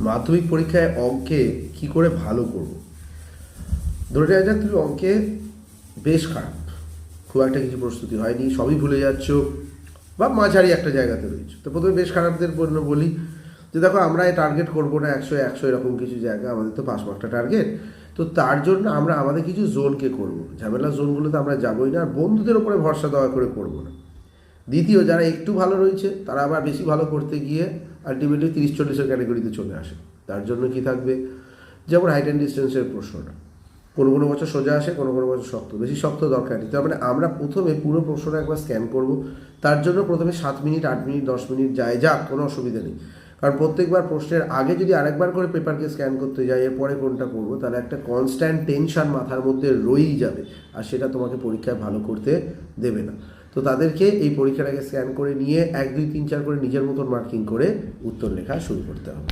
মাধ্যমিক পরীক্ষায় অঙ্কে কি করে ভালো করব। ধরে নেওয়া যাক তুমি অঙ্কে বেশ খারাপ, খুব একটা কিছু প্রস্তুতি হয়নি, সবই ভুলে যাচ্ছ বা মাঝারি একটা জায়গাতে রয়েছে। তো প্রথমে বেশ খারাপদের জন্য বলি যে দেখো, আমরা টার্গেট করবো না 100 এরকম কিছু জায়গা, আমাদের তো 5 মার্কটা টার্গেট। তো তার জন্য আমরা আমাদের কিছু জোনকে করব, ঝামেলা জোনগুলোতে আমরা যাবোই না, আর বন্ধুদের ওপরে ভরসা দেওয়া করে করবো না। দ্বিতীয়, যারা একটু ভালো রয়েছে তারা আবার বেশি ভালো করতে গিয়ে আলটিমেটলি 30-40-এর ক্যাটাগরিতে চলে আসে। তার জন্য কি থাকবে, যেমন হাইট অ্যান্ড ডিস্টেন্সের প্রশ্নটা কোনো কোনো বছর সোজা আসে, কোনো কোনো বছর শক্ত, বেশি শক্ত দরকার নেই। তার মানে আমরা প্রথমে পুরো প্রশ্নটা একবার স্ক্যান করব। তার জন্য প্রথমে 7 মিনিট, 8 মিনিট, 10 মিনিট যায়, যাক, কোনো অসুবিধা নেই। কারণ প্রত্যেকবার প্রশ্নের আগে যদি আরেকবার করে পেপারকে স্ক্যান করতে যাই, এরপরে কোনটা করবো, তাহলে একটা কনস্ট্যান্ট টেনশন মাথার মধ্যে রয়েই যাবে, আর সেটা তোমাকে পরীক্ষায় ভালো করতে দেবে না। তো তাদেরকে এই পরীক্ষাটাকে স্ক্যান করে নিয়ে 1, 2, 3, 4 করে নিজের মতন মার্কিং করে উত্তর লেখা শুরু করতে হবে।